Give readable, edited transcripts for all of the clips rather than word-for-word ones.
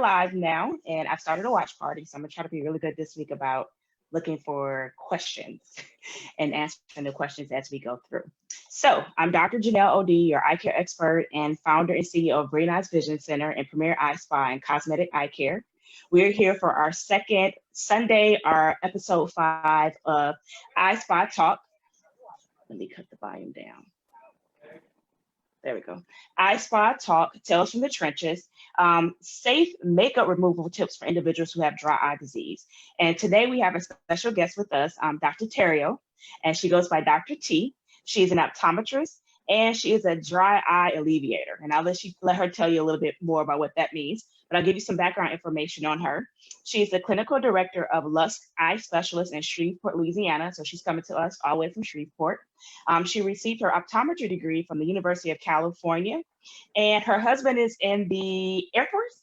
live now, and I've started a watch party, so I'm gonna try to be really good this week about looking for questions and answering the questions as we go through. So I'm Dr. Janelle OD, your eye care expert and founder and CEO of Green Eyes Vision Center and Premier Eye Spa and Cosmetic Eye Care. We're here for our second Sunday, our episode 5 of Eye Spa Talk. Let me cut the volume down. There we go. Eye Spa Talk, Tales from the Trenches, safe makeup removal tips for individuals who have dry eye disease. And today we have a special guest with us, Dr. Theroit, and she goes by Dr. T. She's an optometrist, and she is a dry eye alleviator. And I'll let her tell you a little bit more about what that means, but I'll give you some background information on her. She's the clinical director of Lusk Eye Specialist in Shreveport, Louisiana. So she's coming to us all the way from Shreveport. She received her optometry degree from the University of California, and her husband is in the Air Force?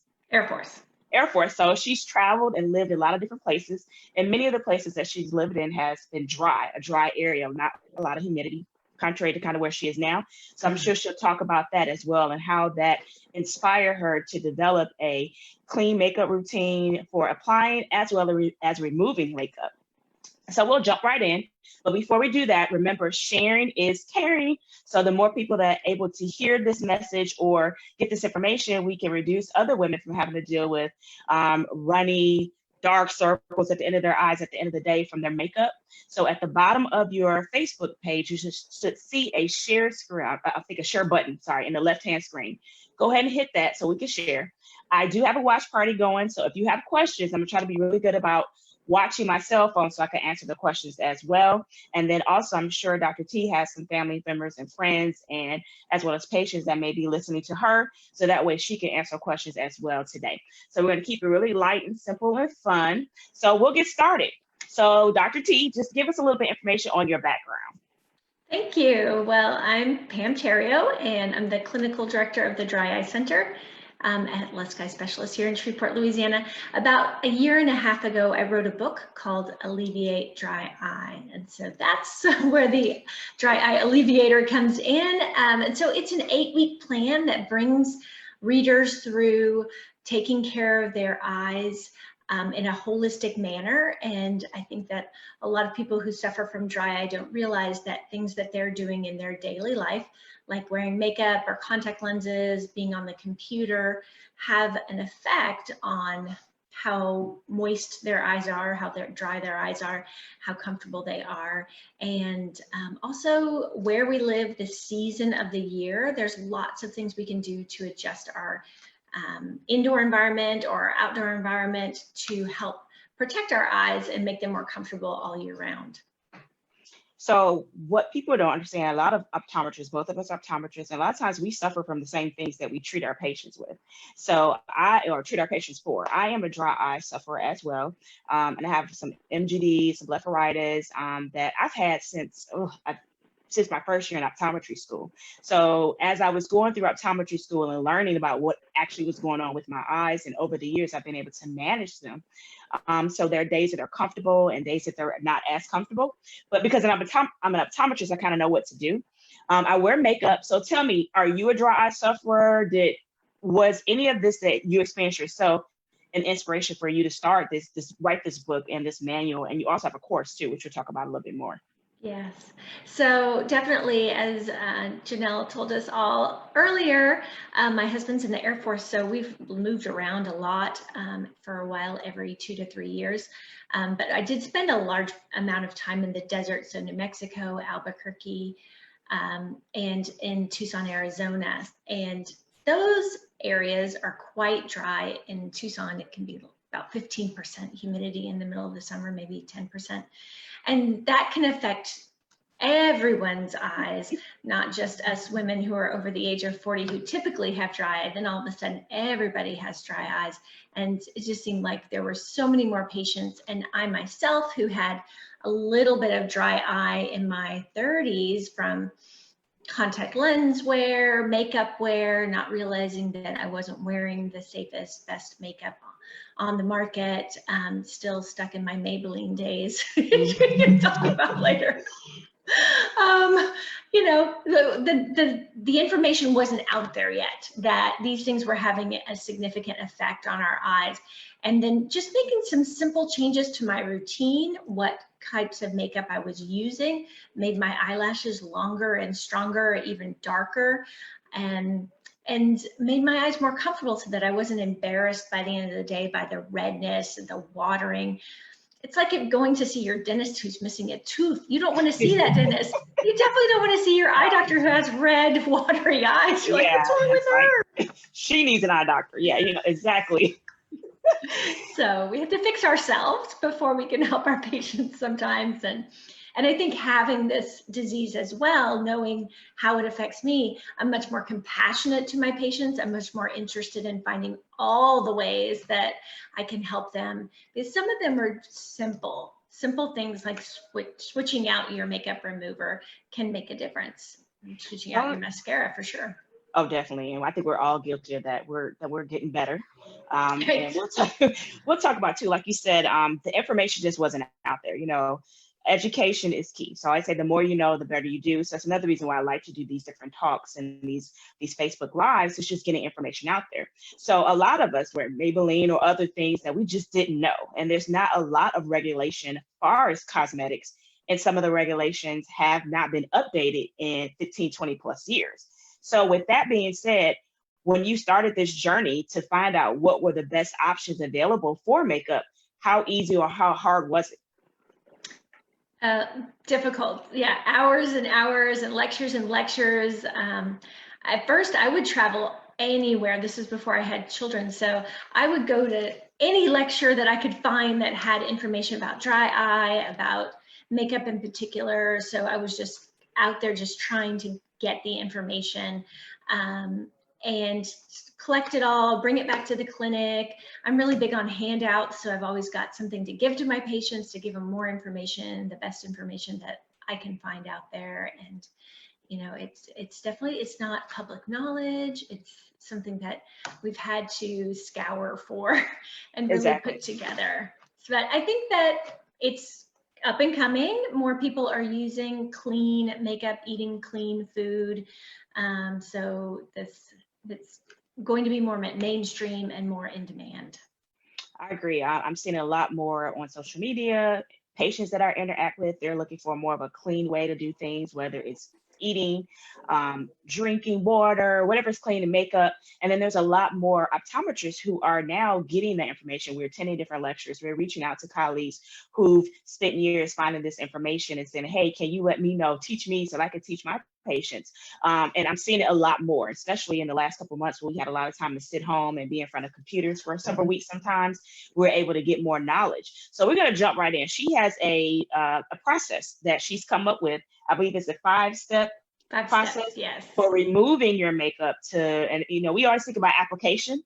Air Force. So she's traveled and lived in a lot of different places, and many of the places that she's lived in has been a dry area, not a lot of humidity, contrary to kind of where she is now. So I'm sure she'll talk about that as well and how that inspired her to develop a clean makeup routine for applying as well as removing makeup. So we'll jump right in. But before we do that, remember, sharing is caring. So the more people that are able to hear this message or get this information, we can reduce other women from having to deal with runny, dark circles at the end of their eyes at the end of the day from their makeup. So at the bottom of your Facebook page, you should see a share screen, I think a share button, in the left-hand screen. Go ahead and hit that so we can share. I do have a watch party going. So if you have questions, I'm gonna try to be really good about watching my cell phone so I can answer the questions as well. And then also, I'm sure Dr. T has some family members and friends, and as well as patients that may be listening to her, so that way she can answer questions as well today. So we're going to keep it really light and simple and fun. So we'll get started. So Dr. T, just give us a little bit of information on your background. Thank you. Well, I'm Pam Theroit, and I'm the clinical director of the Dry Eye Center at Lusk Eye Specialist here in Shreveport, Louisiana. About a year and a half ago, I wrote a book called Alleviate Dry Eye. And so that's where the Dry Eye Alleviator comes in. And so it's an 8-week plan that brings readers through taking care of their eyes in a holistic manner. And I think that a lot of people who suffer from dry eye don't realize that things that they're doing in their daily life, like wearing makeup or contact lenses, being on the computer, have an effect on how moist their eyes are, how dry their eyes are, how comfortable they are, and also where we live, the season of the year. There's lots of things we can do to adjust our indoor environment or outdoor environment to help protect our eyes and make them more comfortable all year round. So what people don't understand, a lot of optometrists, both of us are optometrists, and a lot of times we suffer from the same things that we treat our patients with. Or treat our patients for. I am a dry eye sufferer as well. And I have some MGD, some blepharitis that I've had since my first year in optometry school. So as I was going through optometry school and learning about what actually was going on with my eyes, and over the years, I've been able to manage them. So there are days that are comfortable and days that they're not as comfortable. But because I'm an optometrist, I kind of know what to do. I wear makeup. So tell me, are you a dry eye sufferer? Was any of this that you experienced yourself an inspiration for you to start write this book and this manual? And you also have a course too, which we'll talk about a little bit more. Yes, so definitely, as Janelle told us all earlier, my husband's in the Air Force, so we've moved around a lot for a while, every 2 to 3 years. But I did spend a large amount of time in the desert, so New Mexico, Albuquerque, and in Tucson, Arizona. And those areas are quite dry. In Tucson, it can be about 15% humidity in the middle of the summer, maybe 10%. And that can affect everyone's eyes, not just us women who are over the age of 40 who typically have dry eye. Then all of a sudden, everybody has dry eyes. And it just seemed like there were so many more patients. And I myself, who had a little bit of dry eye in my 30s from contact lens wear, makeup wear, not realizing that I wasn't wearing the safest, best makeup on the market, still stuck in my Maybelline days, which we can talk about later. You know, the information wasn't out there yet that these things were having a significant effect on our eyes. And then just making some simple changes to my routine, what types of makeup I was using, made my eyelashes longer and stronger, even darker, and made my eyes more comfortable so that I wasn't embarrassed by the end of the day by the redness and the watering. It's like going to see your dentist who's missing a tooth. You don't want to see that dentist. You definitely don't want to see your eye doctor who has red, watery eyes. You're like, what's wrong with her? Like, she needs an eye doctor. Yeah, you know, exactly. So we have to fix ourselves before we can help our patients sometimes. And I think having this disease as well, knowing how it affects me, I'm much more compassionate to my patients. I'm much more interested in finding all the ways that I can help them, because some of them are simple things like switching out your makeup remover can make a difference. Switching out your mascara for sure. Oh, definitely. And I think we're all guilty of that. We're getting better. And we'll talk about too, like you said, the information just wasn't out there. You know, education is key. So I say the more you know, the better you do. So that's another reason why I like to do these different talks and these Facebook Lives, is just getting information out there. So a lot of us wear Maybelline or other things that we just didn't know. And there's not a lot of regulation as far as cosmetics. And some of the regulations have not been updated in 15, 20 plus years. So with that being said, when you started this journey to find out what were the best options available for makeup, how easy or how hard was it? Difficult. Yeah, hours and hours and lectures and lectures. At first, I would travel anywhere. This is before I had children. So I would go to any lecture that I could find that had information about dry eye, about makeup in particular. So I was just out there just trying to get the information and collect it all, bring it back to the clinic. I'm really big on handouts, so I've always got something to give to my patients to give them more information, the best information that I can find out there. And you know, it's definitely, it's not public knowledge. It's something that we've had to scour for and really put together. But I think that it's up and coming. More people are using clean makeup, eating clean food. So that's going to be more mainstream and more in demand. I agree. I'm seeing a lot more on social media. Patients that I interact with, they're looking for more of a clean way to do things, whether it's eating, drinking water, whatever's clean, and makeup. And then there's a lot more optometrists who are now getting that information. We're attending different lectures. We're reaching out to colleagues who've spent years finding this information and saying, hey, can you let me know, teach me so that I can teach my patients. And I'm seeing it a lot more, especially in the last couple of months when we had a lot of time to sit home and be in front of computers for several weeks. Sometimes we're able to get more knowledge. So we're going to jump right in. She has a process that she's come up with. I believe it's a five-step process for removing your makeup and you know, we always think about application.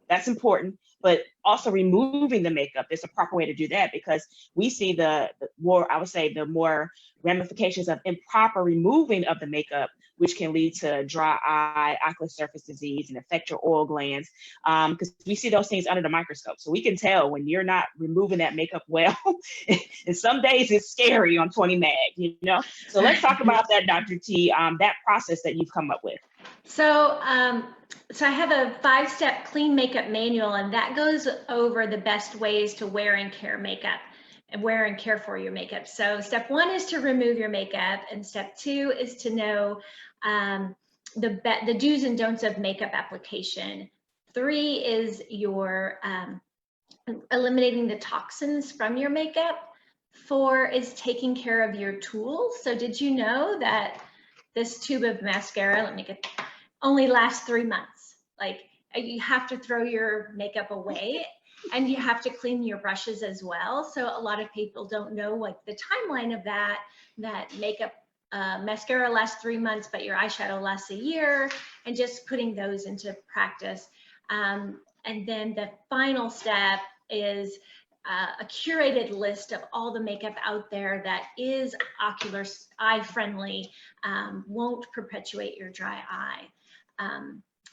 That's important, but also removing the makeup. There's a proper way to do that, because we see the more, I would say, the more ramifications of improper removing of the makeup, which can lead to dry eye, ocular surface disease, and affect your oil glands, because we see those things under the microscope. So we can tell when you're not removing that makeup well. And some days it's scary on 20 mag, you know? So let's talk about that, Dr. T, that process that you've come up with. So, so I have a 5-step clean makeup manual, and that goes over the best ways to wear and care makeup and wear and care for your makeup. So step 1 is to remove your makeup, and step 2 is to know the do's and don'ts of makeup application. 3 is your eliminating the toxins from your makeup. 4 is taking care of your tools. So did you know that this tube of mascara, only lasts 3 months? Like, you have to throw your makeup away, and you have to clean your brushes as well. So a lot of people don't know like the timeline of that makeup mascara lasts 3 months, but your eyeshadow lasts a year, and just putting those into practice. And then the final step is a curated list of all the makeup out there that is ocular eye friendly, won't perpetuate your dry eye.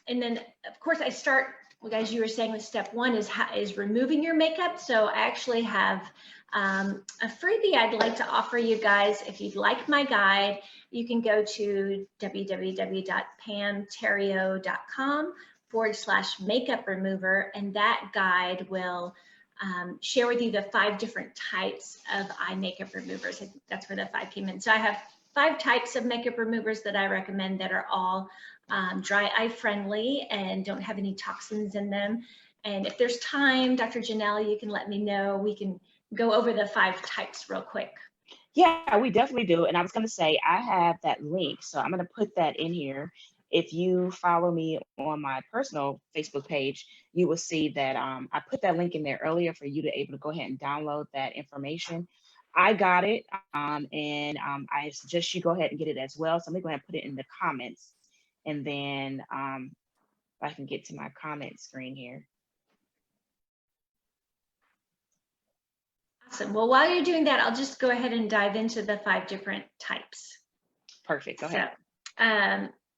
And then of course I start Well, guys, you were saying that step one is removing your makeup. So I actually have a freebie I'd like to offer you guys. If you'd like my guide, you can go to www.pamtheroit.com/makeup remover, and that guide will share with you the 5 different types of eye makeup removers. That's where the 5 came in. So I have 5 types of makeup removers that I recommend that are all dry eye friendly and don't have any toxins in them. And if there's time, Dr. Janelle, you can let me know. We can go over the 5 types real quick. Yeah, we definitely do. And I was going to say, I have that link, so I'm going to put that in here. If you follow me on my personal Facebook page, you will see that I put that link in there earlier for you to able to go ahead and download that information. I got it, and I suggest you go ahead and get it as well. So I'm going to go ahead and put it in the comments. And then if I can get to my comment screen here. Awesome. Well, while you're doing that, I'll just go ahead and dive into the 5 different types. Perfect. Go ahead.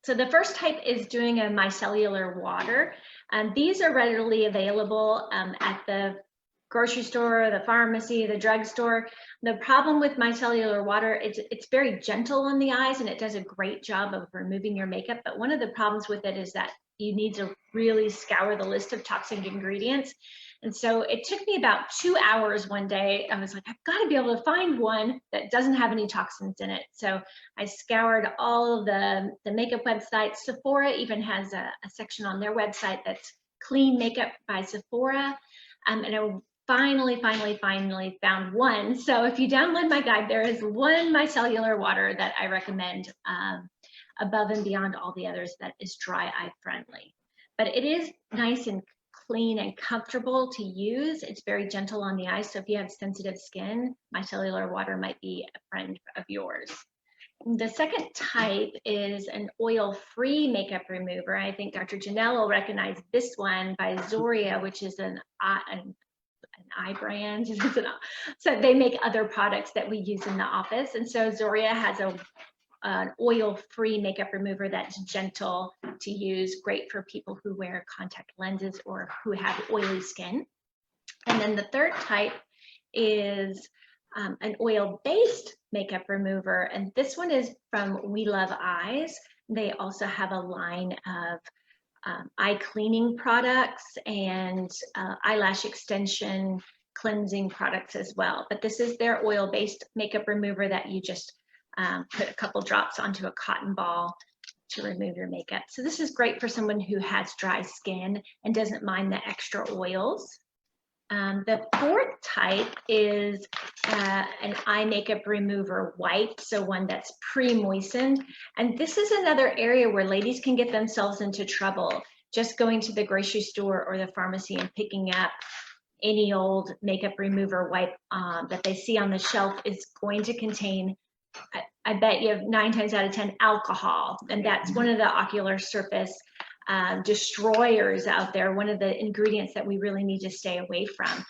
So the first type is doing a micellar water. These are readily available at the grocery store, the pharmacy, the drugstore. The problem with micellar water, it's very gentle on the eyes and it does a great job of removing your makeup. But one of the problems with it is that you need to really scour the list of toxic ingredients. And so it took me about 2 hours one day. I was like, I've got to be able to find one that doesn't have any toxins in it. So I scoured all of the makeup websites. Sephora even has a section on their website that's Clean Makeup by Sephora. And I finally found one. So if you download my guide, there is one micellar water that I recommend above and beyond all the others that is dry eye friendly. But it is nice and clean and comfortable to use. It's very gentle on the eyes. So if you have sensitive skin, micellar water might be a friend of yours. The second type is an oil-free makeup remover. I think Dr. Janelle will recognize this one by Zoria, which is an eye brand. So they make other products that we use in the office. And so Zoria has an oil-free makeup remover that's gentle to use, great for people who wear contact lenses or who have oily skin. And then the third type is an oil-based makeup remover, and this one is from We Love Eyes. They also have a line of eye cleaning products and eyelash extension cleansing products as well. But this is their oil-based makeup remover that you just put a couple drops onto a cotton ball to remove your makeup. So this is great for someone who has dry skin and doesn't mind the extra oils. The fourth type is an eye makeup remover wipe, so one that's pre-moistened. And this is another area where ladies can get themselves into trouble. Just going to the grocery store or the pharmacy and picking up any old makeup remover wipe that they see on the shelf is going to contain, I bet you 9 times out of 10, alcohol. And that's one of the ocular surface destroyers out there, one of the ingredients that we really need to stay away from.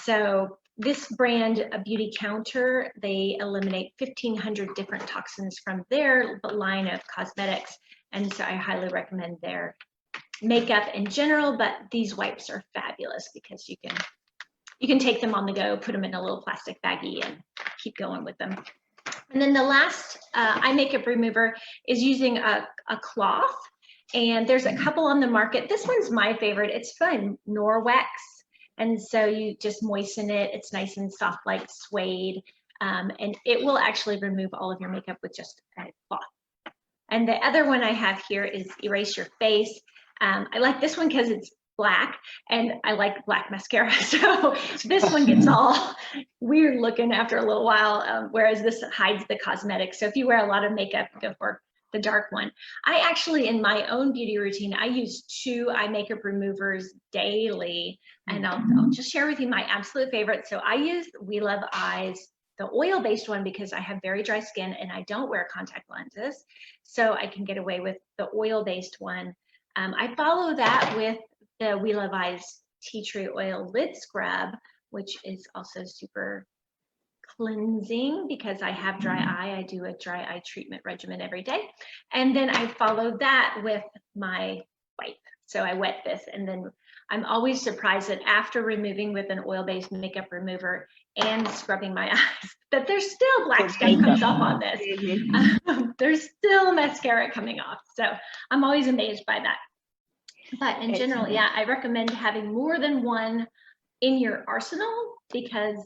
So this brand, a Beauty Counter, they eliminate 1,500 different toxins from their line of cosmetics. And so I highly recommend their makeup in general, but these wipes are fabulous because you can take them on the go, put them in a little plastic baggie and keep going with them. And then the last eye makeup remover is using a cloth. And there's a couple on the market. This one's my favorite. It's from Norwex. And so you just moisten it. It's nice and soft like suede. And it will actually remove all of your makeup with just a cloth. And the other one I have here is Erase Your Face. I like this one because it's black and I like black mascara. So this one gets all weird looking after a little while, whereas this hides the cosmetics. So if you wear a lot of makeup, go for the dark one. I actually, in my own beauty routine, I use 2 eye makeup removers daily, and I'll just share with you my absolute favorite. So I use We Love Eyes, the oil-based one, because I have very dry skin and I don't wear contact lenses, so I can get away with the oil-based one. I follow that with the We Love Eyes Tea Tree Oil Lid Scrub, which is also super cleansing because I have dry eye. I do a dry eye treatment regimen every day. And then I follow that with my wipe. So I wet this and then I'm always surprised that after removing with an oil-based makeup remover and scrubbing my eyes, that there's still black stuff comes off on this. There's still mascara coming off. So I'm always amazed by that. But in general, yeah, I recommend having more than one in your arsenal, because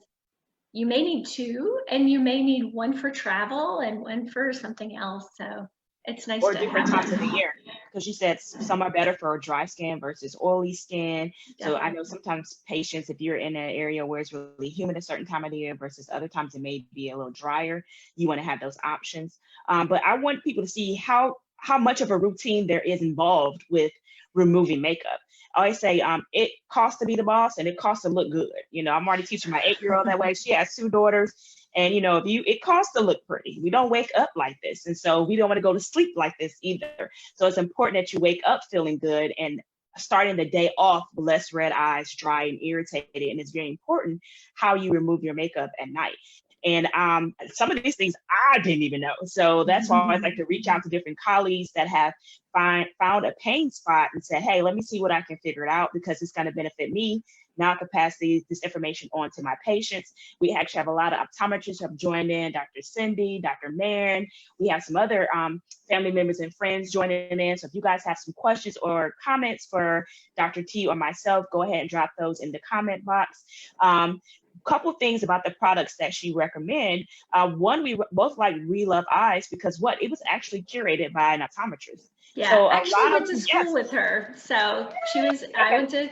you may need two, and you may need one for travel and one for something else. So it's nice or to different have times of the year, because you said some are better for dry skin versus oily skin. So I know sometimes patients, if you're in an area where it's really humid a certain time of the year versus other times it may be a little drier, you want to have those options. But I want people to see how much of a routine there is involved with removing makeup. I always say it costs to be the boss and it costs to look good. You know, I'm already teaching my 8-year-old that way. She has 2 daughters. And, you know, it costs to look pretty. We don't wake up like this. And so we don't want to go to sleep like this either. So it's important that you wake up feeling good and starting the day off with less red eyes, dry and irritated. And it's very important how you remove your makeup at night. And some of these things I didn't even know. So that's why I like to reach out to different colleagues that have found a pain spot and say, hey, let me see what I can figure it out, because it's going to benefit me. Now I can pass this information on to my patients. We actually have a lot of optometrists who have joined in, Dr. Cindy, Dr. Marin. We have some other family members and friends joining in. So if you guys have some questions or comments for Dr. T or myself, go ahead and drop those in the comment box. Couple things about the products that she recommend. One, we both like We Love Eyes, because it was actually curated by an optometrist. Yeah, so actually went to school with her. So she was, I went to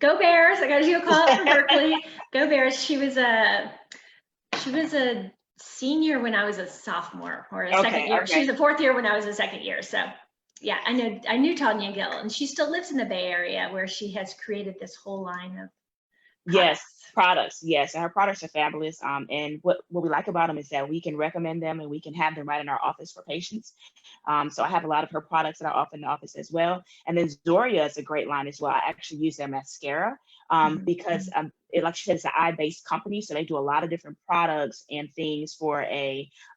Go Bears. I got to do a call out for Berkeley. Go Bears. She was a senior when I was a sophomore, or a second year. She was a 4th year when I was a 2nd year. So yeah, I knew Tanya Gill, and she still lives in the Bay Area, where she has created this whole line of products. Yes, and her products are fabulous. And what we like about them is that we can recommend them and we can have them right in our office for patients. So I have a lot of her products that are off in the office as well. And then Zoria is a great line as well. I actually use their mascara because like she said, it's an eye-based company. So they do a lot of different products and things for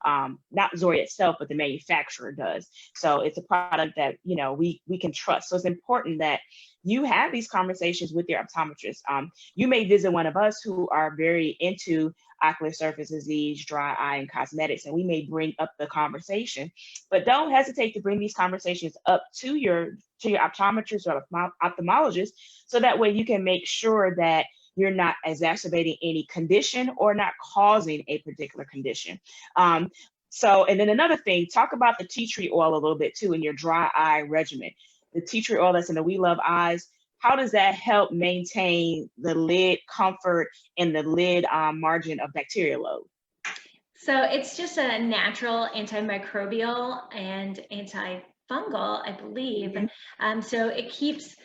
not Zoria itself, but the manufacturer does. So it's a product that, you know, we can trust. So it's important that you have these conversations with your optometrist. You may visit one of us who are very into ocular surface disease, dry eye, and cosmetics, and we may bring up the conversation. But don't hesitate to bring these conversations up to your optometrist or ophthalmologist, so that way you can make sure that you're not exacerbating any condition or not causing a particular condition. And then another thing, talk about the tea tree oil a little bit too in your dry eye regimen. The tea tree oil that's in the We Love Eyes, how does that help maintain the lid comfort and the lid margin of bacterial load? So it's just a natural antimicrobial and antifungal, I believe. So it keeps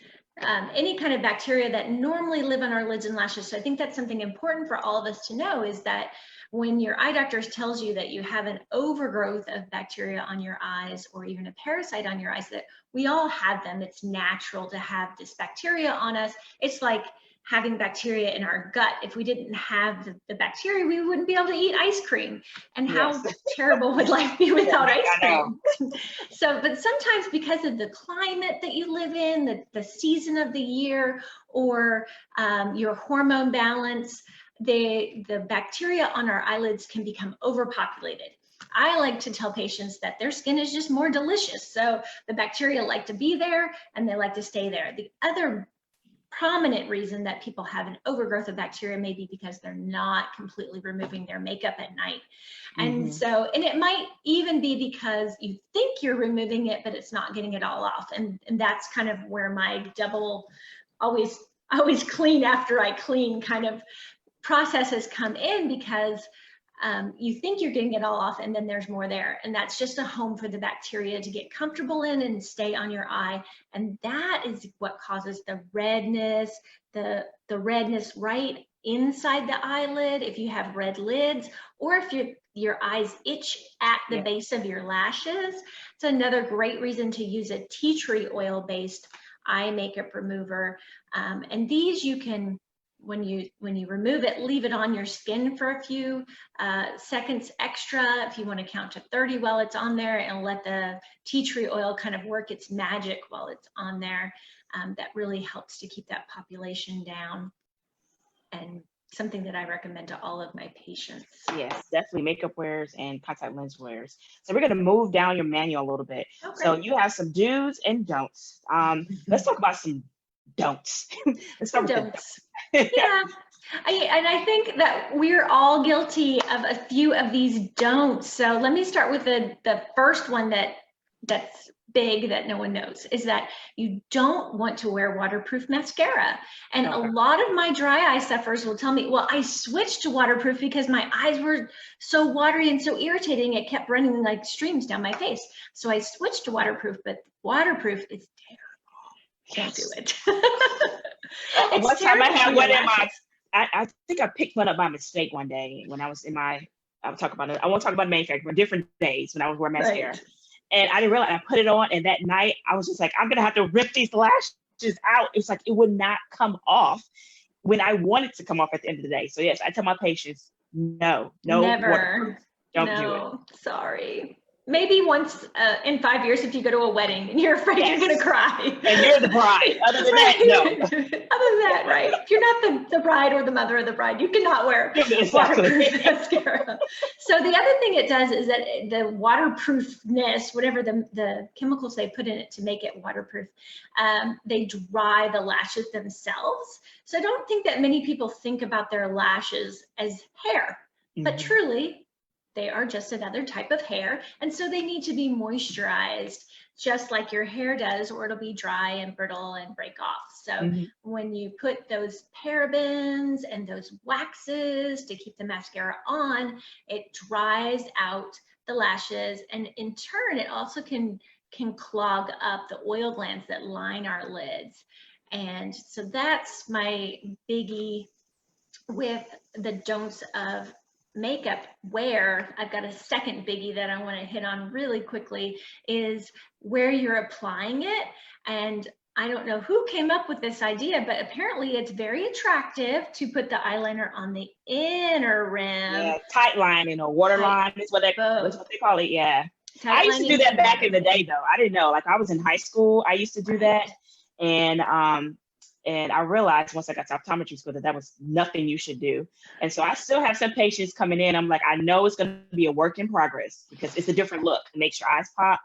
any kind of bacteria that normally live on our lids and lashes. So I think that's something important for all of us to know, is that when your eye doctor tells you that you have an overgrowth of bacteria on your eyes, or even a parasite on your eyes, that we all have them. It's natural to have this bacteria on us. It's like having bacteria in our gut. If we didn't have the bacteria, we wouldn't be able to eat ice cream. And how terrible would life be without ice cream? So, but sometimes because of the climate that you live in, the season of the year, or your hormone balance, the bacteria on our eyelids can become overpopulated. I like to tell patients that their skin is just more delicious. So the bacteria like to be there and they like to stay there. The other prominent reason that people have an overgrowth of bacteria may be because they're not completely removing their makeup at night. And so, and it might even be because you think you're removing it, but it's not getting it all off. And that's kind of where my double always clean after I clean kind of process has come in, because you think you're getting it all off and then there's more there. And that's just a home for the bacteria to get comfortable in and stay on your eye. And that is what causes the redness, the redness right inside the eyelid if you have red lids, or if your eyes itch at the base of your lashes. It's another great reason to use a tea tree oil based eye makeup remover. And these you can when you remove it, leave it on your skin for a few seconds extra. If you want to count to 30 while it's on there, and let the tea tree oil kind of work its magic while it's on there, that really helps to keep that population down, and something that I recommend to all of my patients. Yes, definitely makeup wearers and contact lens wearers. So we're going to move down your manual a little bit. Okay. So you have some do's and don'ts. Let's talk about some don'ts. Let's start with don'ts. Yeah. I think that we're all guilty of a few of these don'ts. So let me start with the first one that's big that no one knows, is that you don't want to wear waterproof mascara. And a lot of my dry eye sufferers will tell me, well, I switched to waterproof because my eyes were so watery and so irritating, it kept running like streams down my face. So I switched to waterproof, but waterproof is terrible. Can't do it. One time I had one in my, I think I picked one up by mistake one day when I was in my, I won't talk about manufacturing, but different days when I was wearing mascara. Right. And I didn't realize, I put it on, and that night I was just like, I'm gonna have to rip these lashes out. It's like it would not come off when I wanted to come off at the end of the day. So yes, I tell my patients, no, never, don't do it. Sorry. Maybe once in 5 years, if you go to a wedding and you're afraid you're gonna cry. And you're the bride. Other than that, no. Other than that, right? If you're not the bride or the mother of the bride, you cannot wear waterproof mascara. So the other thing it does is that the waterproofness, whatever the chemicals they put in it to make it waterproof, they dry the lashes themselves. So I don't think that many people think about their lashes as hair, but truly, they are just another type of hair, and so they need to be moisturized just like your hair does, or it'll be dry and brittle and break off. So when you put those parabens and those waxes to keep the mascara on, it dries out the lashes, and in turn it also can clog up the oil glands that line our lids. And so that's my biggie with the don'ts of makeup wear. I've got a second biggie that I want to hit on really quickly, is where you're applying it. And I don't know who came up with this idea, but apparently it's very attractive to put the eyeliner on the inner rim. Yeah, tight lining or waterline is what they call it. Yeah. I used to do that back in the day though. I didn't know, like I was in high school, I used to do that. And I realized once I got to optometry school that was nothing you should do. And so I still have some patients coming in. I'm like, I know it's going to be a work in progress because it's a different look. It makes your eyes pop,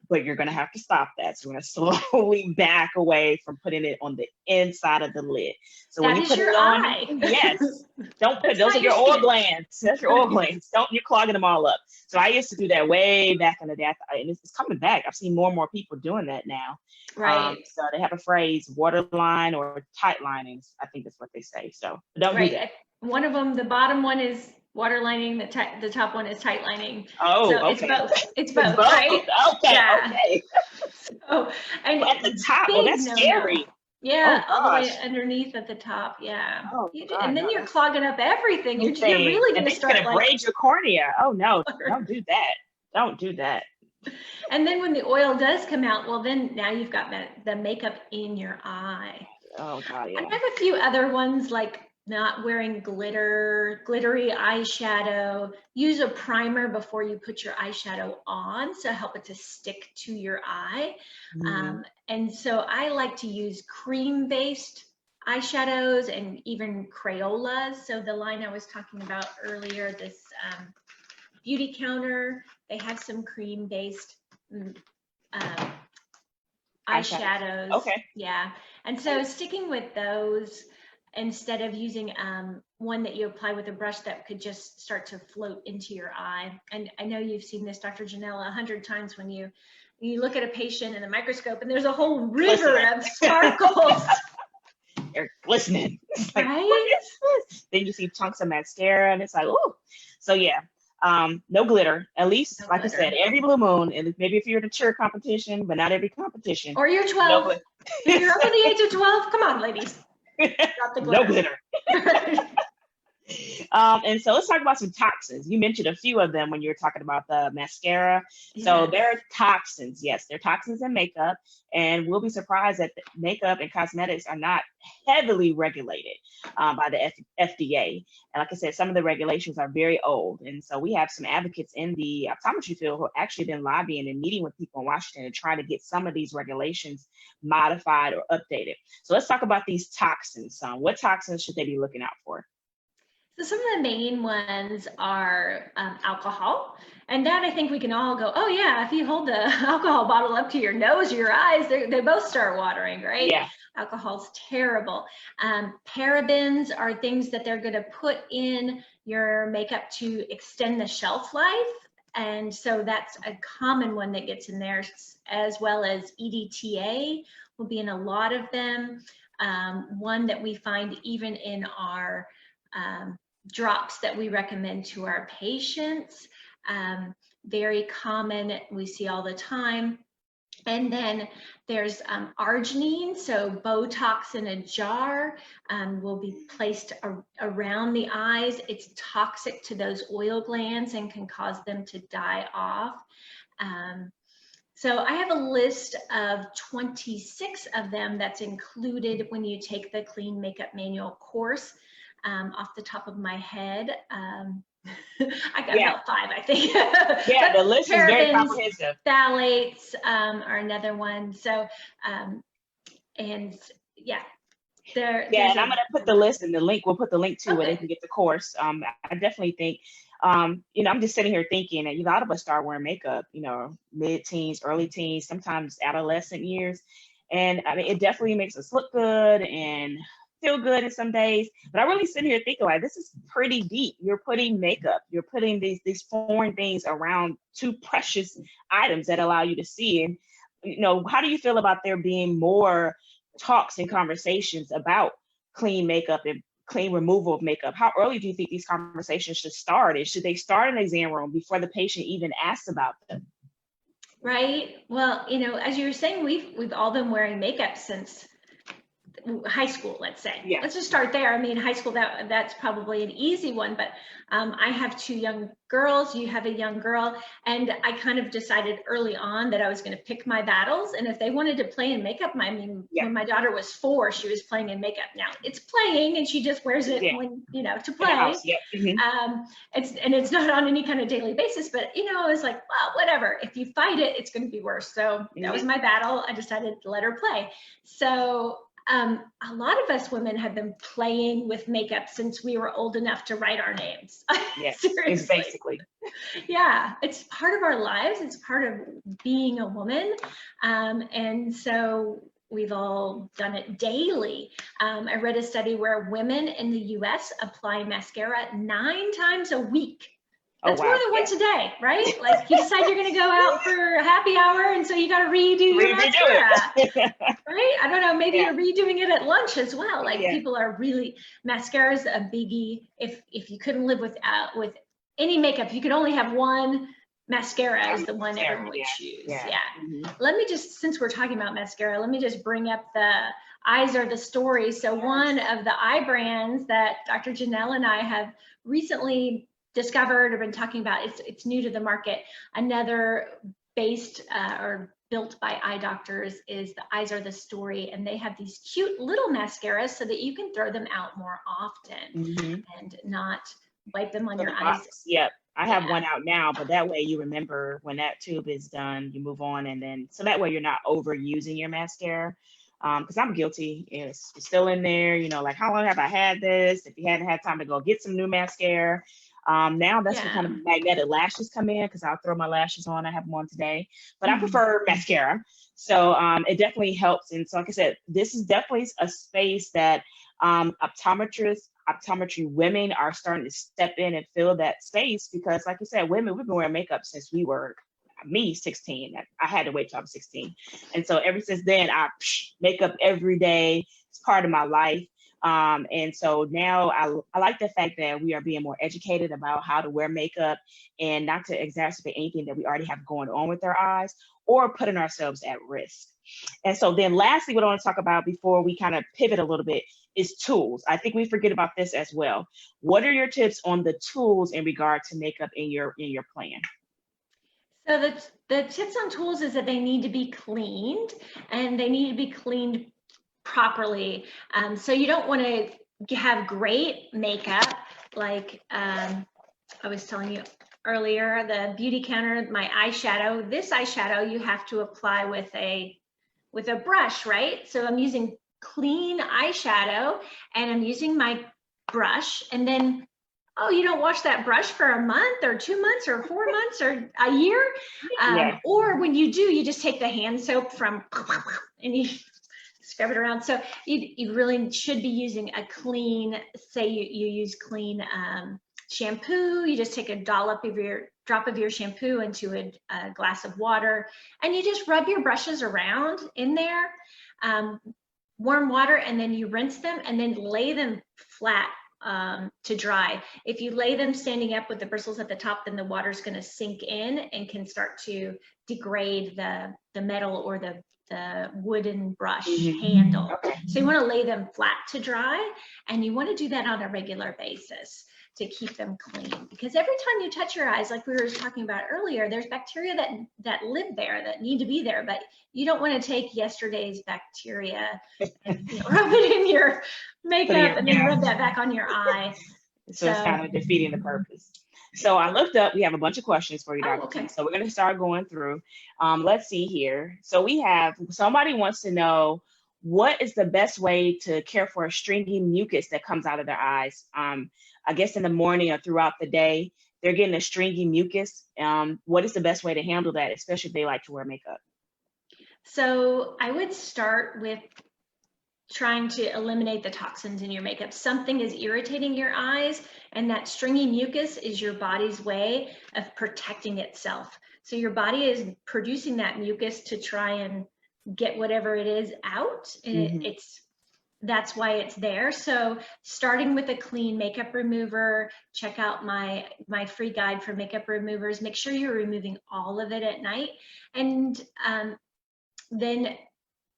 but you're going to have to stop that. So we're going to slowly back away from putting it on the inside of the lid. So when you put it on, yes, don't put, those are your oil glands. That's your oil glands. You're clogging them all up. So I used to do that way back in the day, and it's coming back. I've seen more and more people doing that now. Right. So they have a phrase, waterline or tight linings. I think that's what they say. So don't do that. One of them, the bottom one is water lining, the top one is tight lining. Oh, so okay. It's both, right? Okay, yeah. Okay. So, and at the top, that's scary. Yeah, all the way underneath at the top, yeah. Oh, and then you're clogging up everything. You're really going to start to braid your cornea. Oh no, don't do that. Don't do that. And then when the oil does come out, well, then now you've got the makeup in your eye. Oh God, yeah. I have a few other ones, like not wearing glittery eyeshadow. Use a primer before you put your eyeshadow on, so help it to stick to your eye. And so I like to use cream-based eyeshadows and even Crayolas. So the line I was talking about earlier, this Beauty Counter, they have some cream-based eyeshadows. Okay. Yeah. And so sticking with those instead of using one that you apply with a brush that could just start to float into your eye. And I know you've seen this, Dr. Janelle, 100 times when you look at a patient in the microscope and there's a whole river of sparkles. They're glistening. It's like, right? What is this? Then you see chunks of mascara and it's like, oh. So yeah, no glitter. At least, like I said, every blue moon, and maybe if you're in a cheer competition, but not every competition. Or you're 12. If you're over the age of 12, come on, ladies. No glitter. And so let's talk about some toxins. You mentioned a few of them when you were talking about the mascara. So there are toxins. Yes, there are toxins in makeup, and we'll be surprised that makeup and cosmetics are not heavily regulated by the FDA. And like I said, some of the regulations are very old. And so we have some advocates in the optometry field who have actually been lobbying and meeting with people in Washington and trying to get some of these regulations modified or updated. So let's talk about these toxins. What toxins should they be looking out for? So some of the main ones are alcohol. And that I think we can all go, oh yeah, if you hold the alcohol bottle up to your nose or your eyes, they both start watering, right? Yeah. Alcohol's terrible. Parabens are things that they're gonna put in your makeup to extend the shelf life. And so that's a common one that gets in there, as well as EDTA will be in a lot of them. One that we find even in our drops that we recommend to our patients, very common, we see all the time. And then there's arginine, so Botox in a jar will be placed around the eyes. It's toxic to those oil glands and can cause them to die off. So I have a list of 26 of them that's included when you take the Clean Makeup Manual course. Off the top of my head, I got about 5, I think. Yeah, the list is very comprehensive. Phthalates are another one. So, and yeah. And I'm going to put the list in the link. We'll put the link to it if you get the course. I definitely think, you know, I'm just sitting here thinking that a lot of us start wearing makeup, you know, mid-teens, early teens, sometimes adolescent years. And I mean, it definitely makes us look good and feel good in some days, but I really sit here thinking like, this is pretty deep. You're putting makeup, you're putting these foreign things around 2 precious items that allow you to see. And, you know, how do you feel about there being more talks and conversations about clean makeup and clean removal of makeup? How early do you think these conversations should start? And should they start in the exam room before the patient even asks about them? Right. Well, you know, as you were saying, we've all been wearing makeup since high school, let's say. Yeah. Let's just start there. I mean, high school, that's probably an easy one, but I have 2 young girls, you have a young girl, and I kind of decided early on that I was going to pick my battles. And if they wanted to play in makeup, I mean, when my daughter was 4, she was playing in makeup. Now it's playing and she just wears it when, you know, to play. It's not on any kind of daily basis, but you know, it's like, well, whatever, if you fight it, it's going to be worse. So that was my battle. I decided to let her play. So a lot of us women have been playing with makeup since we were old enough to write our names. Yes, it's basically. Yeah, it's part of our lives. It's part of being a woman. And so we've all done it daily. I read a study where women in the US apply mascara 9 times a week. That's more than once a day, right? Like you decide you're going to go out for a happy hour, and so you got to redo your mascara, right? I don't know, maybe you're redoing it at lunch as well. Like people are really, mascara is a biggie. If you couldn't live with any makeup, you could only have one, mascara is the one everyone would choose. Let me just, since we're talking about mascara, let me just bring up the Eyes Are the Story. So one of the eye brands that Dr. Janelle and I have recently discovered or been talking about, it's new to the market. Another based or built by eye doctors is the Eyes Are the Story, and they have these cute little mascaras so that you can throw them out more often and not wipe them on your eyes. Yep, I have one out now, but that way you remember when that tube is done, you move on, and then so that way you're not overusing your mascara. Because I'm guilty, it's still in there, you know, like how long have I had this? If you hadn't had time to go get some new mascara. Now that's when kind of magnetic lashes come in, because I'll throw my lashes on. I have them on today, but I prefer mascara. So it definitely helps. And so, like I said, this is definitely a space that optometry women are starting to step in and fill that space, because like you said, women, we've been wearing makeup since we were, me, 16. I had to wait till I was 16. And so ever since then, I makeup every day. It's part of my life. And so now I like the fact that we are being more educated about how to wear makeup and not to exacerbate anything that we already have going on with our eyes or putting ourselves at risk. And so then lastly, what I want to talk about before we kind of pivot a little bit is tools. I think we forget about this as well. What are your tips on the tools in regard to makeup in your plan? So the tips on tools is that they need to be cleaned, and they need to be cleaned properly. So you don't want to have great makeup like I was telling you earlier, the beauty counter, my eyeshadow. This eyeshadow you have to apply with a brush, right? So I'm using clean eyeshadow and I'm using my brush, and then, oh, you don't wash that brush for a month or 2 months or 4 months or a year. Or when you do, you just take the hand soap from and you scrub it around. So you really should be using a clean, say you use clean shampoo. You just take a drop of your shampoo into a glass of water, and you just rub your brushes around in there, warm water, and then you rinse them and then lay them flat to dry. If you lay them standing up with the bristles at the top, then the water's going to sink in and can start to degrade the metal or the wooden brush handle. So you want to lay them flat to dry, and you want to do that on a regular basis to keep them clean, because every time you touch your eyes, like we were talking about earlier, there's bacteria that live there, that need to be there, but you don't want to take yesterday's bacteria and rub it in your makeup and then rub that back on your eye. So it's kind of defeating the purpose. So I looked up, we have a bunch of questions for you, Dr. T. So we're going to start going through. Let's see here. So we have, somebody wants to know, what is the best way to care for a stringy mucus that comes out of their eyes? I guess in the morning or throughout the day, they're getting a stringy mucus. What is the best way to handle that, especially if they like to wear makeup? So I would start with trying to eliminate the toxins in your makeup. Something is irritating your eyes, and that stringy mucus is your body's way of protecting itself. So your body is producing that mucus to try and get whatever it is out, and that's why it's there. So starting with a clean makeup remover, check out my free guide for makeup removers. Make sure you're removing all of it at night. And then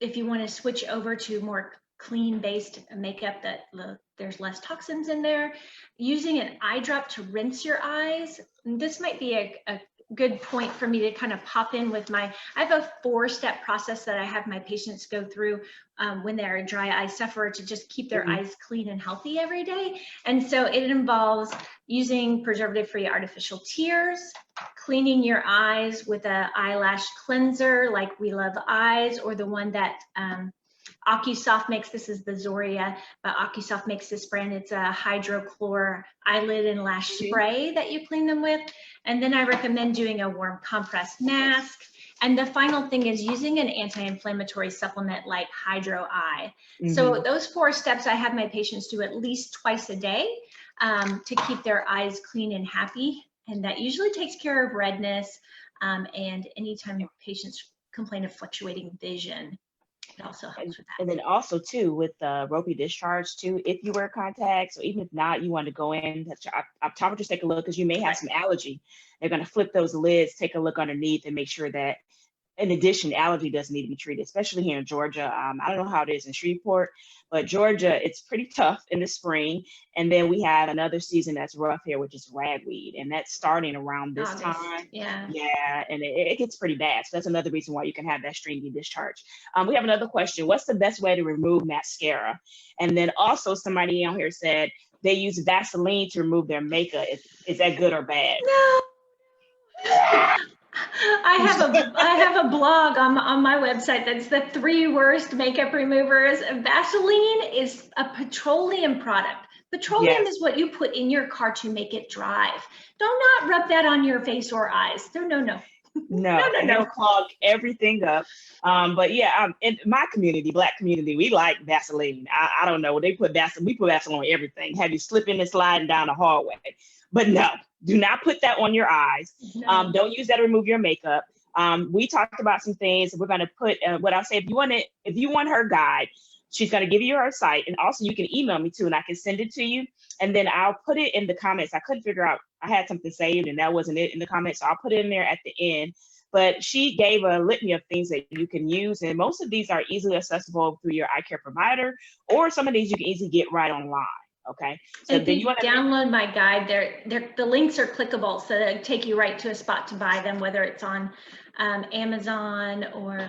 if you want to switch over to more clean based makeup that there's less toxins in there, using an eye drop to rinse your eyes. And this might be a good point for me to kind of pop in with I have a 4-step process that I have my patients go through when they're a dry eye sufferer to just keep their eyes clean and healthy every day. And so it involves using preservative-free artificial tears, cleaning your eyes with an eyelash cleanser like We Love Eyes, or the one that OcuSoft makes. This is the Zoria, but OcuSoft makes this brand. It's a hydrochlor eyelid and lash spray that you clean them with. And then I recommend doing a warm compress mask. And the final thing is using an anti-inflammatory supplement like Hydro Eye. So those 4 steps I have my patients do at least twice a day to keep their eyes clean and happy. And that usually takes care of redness. And anytime patients complain of fluctuating vision, it also helps with that. And then also too, with the ropey discharge too, if you wear contacts, or even if not, you want to go in, optometrist, take a look, because you may have some allergy. They're going to flip those lids, take a look underneath, and make sure that, in addition, allergy doesn't need to be treated, especially here in Georgia. I don't know how it is in Shreveport, but Georgia, it's pretty tough in the spring. And then we have another season that's rough here, which is ragweed. And that's starting around this time. Yeah, and it gets pretty bad. So that's another reason why you can have that stringy discharge. We have another question. What's the best way to remove mascara? And then also somebody on here said they use Vaseline to remove their makeup. Is that good or bad? No. I have a blog on my website that's the 3 worst makeup removers. Vaseline is a petroleum product. Petroleum is what you put in your car to make it drive. Do not rub that on your face or eyes. No. It'll clog everything up. But yeah, in my community, Black community, we like Vaseline. I don't know, we put Vaseline on everything. Have you slipping and sliding down the hallway? But no, do not put that on your eyes. No. Don't use that to remove your makeup. We talked about some things. We're going to put what I'll say, if you want her guide, she's going to give you her site, and also you can email me too, and I can send it to you. And then I'll put it in the comments. I couldn't figure out, I had something saved and that wasn't it in the comments. So I'll put it in there at the end. but she gave a litany of things that you can use. And most of these are easily accessible through your eye care provider, or some of these you can easily get right online. Okay. So if you download my guide, the links are clickable, so they take you right to a spot to buy them, whether it's on Amazon or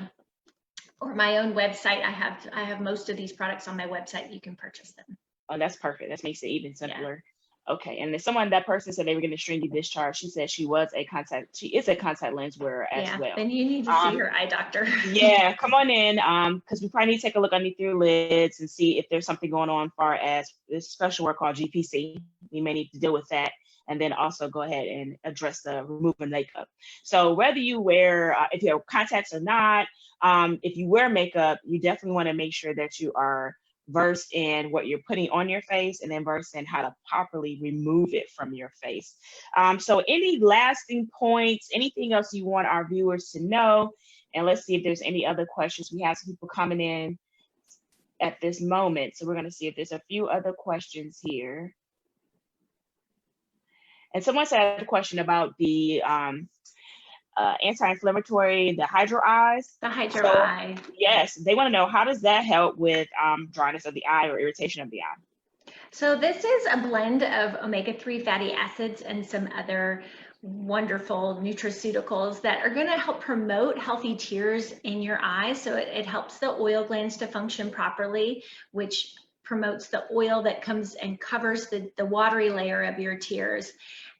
my own website. I have most of these products on my website. You can purchase them. Oh, that's perfect. That makes it even simpler. Yeah. Okay. And then that person said they were going to stringy discharge. She said she is a contact lens wearer as well. Then you need to see your eye doctor. Yeah, come on in, because we probably need to take a look underneath your lids and see if there's something going on as far as this special work called GPC. We may need to deal with that, and then also go ahead and address the removing makeup. So whether you wear, if you have contacts or not, if you wear makeup, you definitely want to make sure that you are versed in what you're putting on your face, and then versed in how to properly remove it from your face. So any lasting points, anything else you want our viewers to know? And let's see if there's any other questions. We have some people coming in at this moment. So we're going to see if there's a few other questions here. And someone said a question about the anti-inflammatory, the Hydro Eyes. The Hydro Eye. Yes, they want to know, how does that help with dryness of the eye or irritation of the eye? So this is a blend of omega-3 fatty acids and some other wonderful nutraceuticals that are going to help promote healthy tears in your eyes. So it helps the oil glands to function properly, which promotes the oil that comes and covers the watery layer of your tears.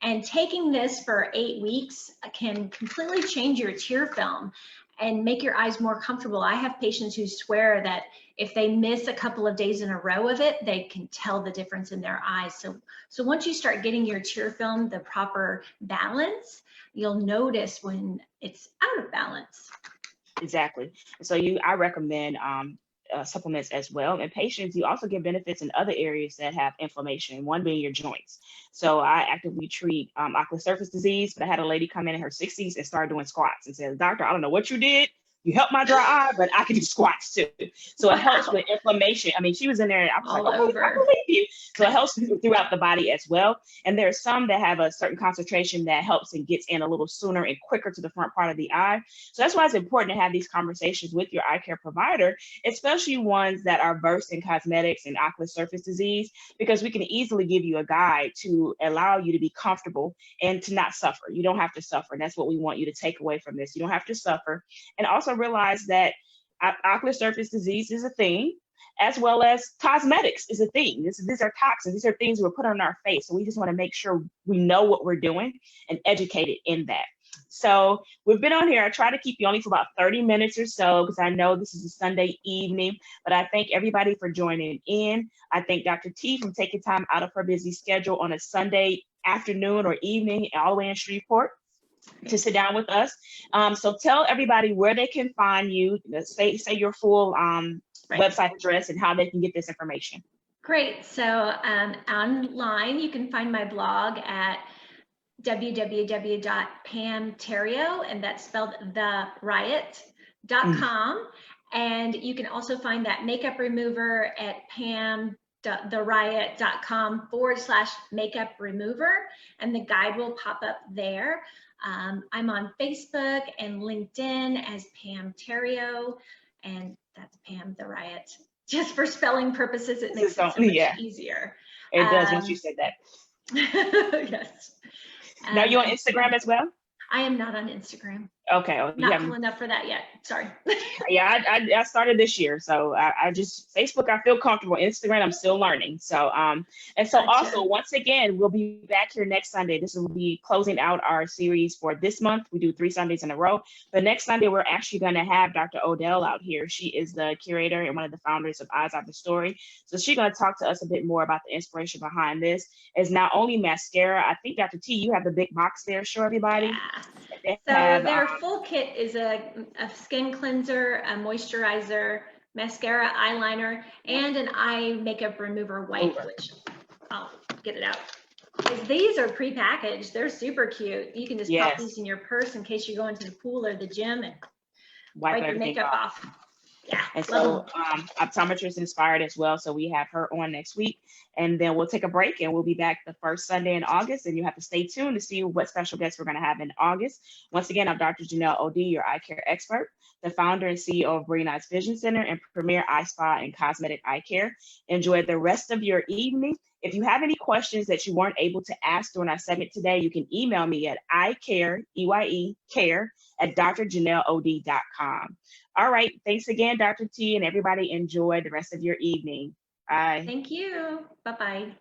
And taking this for 8 weeks can completely change your tear film and make your eyes more comfortable. I have patients who swear that if they miss a couple of days in a row of it, they can tell the difference in their eyes. So once you start getting your tear film the proper balance, you'll notice when it's out of balance. Exactly. So I recommend supplements as well. And patients, you also get benefits in other areas that have inflammation, one being your joints. So I actively treat ocular surface disease, but I had a lady come in her 60s and started doing squats and said, "Doctor, I don't know what you did. You helped my dry eye, but I can do squats too." So it helps with inflammation. I mean, she was in there, I was all like, "Oh, over." I believe you." So it helps throughout the body as well. And there are some that have a certain concentration that helps and gets in a little sooner and quicker to the front part of the eye. So that's why it's important to have these conversations with your eye care provider, especially ones that are versed in cosmetics and ocular surface disease, because we can easily give you a guide to allow you to be comfortable and to not suffer. You don't have to suffer. And that's what we want you to take away from this. You don't have to suffer. And also realize that ocular surface disease is a thing, as well as cosmetics is a thing. These are toxins. These are things we're putting on our face. So we just want to make sure we know what we're doing and educated in that. So we've been on here. I try to keep you only for about 30 minutes or so, because I know this is a Sunday evening, but I thank everybody for joining in. I thank Dr. T for taking time out of her busy schedule on a Sunday afternoon or evening all the way in Shreveport to sit down with us. So tell everybody where they can find you, say your full website address and how they can get this information. Great. So online, you can find my blog at www.pamtheroit, and that's spelled theriot.com. And you can also find that makeup remover at theriot.com/makeup remover, and the guide will pop up there. I'm on Facebook and LinkedIn as Pam Theroit, and that's Pam Theroit. Just for spelling purposes, it makes it so much easier. It does once you said that. Yes. Now you're on Instagram as well? I am not on Instagram. Okay. Not cool enough for that yet. Sorry. Yeah, I started this year. So I just, Facebook, I feel comfortable. Instagram, I'm still learning. So, and so gotcha. Also, once again, we'll be back here next Sunday. This will be closing out our series for this month. We do 3 Sundays in a row. But next Sunday, we're actually going to have Dr. Odell out here. She is the curator and one of the founders of Eyes Out the Story. So she's going to talk to us a bit more about the inspiration behind this. It's not only mascara. I think, Dr. T, you have the big box there. Show everybody. Yeah. So their full kit is a skin cleanser, a moisturizer, mascara, eyeliner, and an eye makeup remover wipe, which I'll get it out. These are pre-packaged. They're super cute. You can just pop these in your purse in case you go into the pool or the gym and wipe your makeup off. Yeah. And love so optometrist inspired as well. So we have her on next week, and then we'll take a break and we'll be back the first Sunday in August. And you have to stay tuned to see what special guests we're going to have in August. Once again, I'm Dr. Janelle OD, your eye care expert, the founder and CEO of Green Eyes Vision Center and Premier Eye Spa and Cosmetic Eye Care. Enjoy the rest of your evening. If you have any questions that you weren't able to ask during our segment today, you can email me at eyecare@drjanelleod.com. All right. Thanks again, Dr. T, and everybody enjoy the rest of your evening. Bye. Thank you. Bye-bye.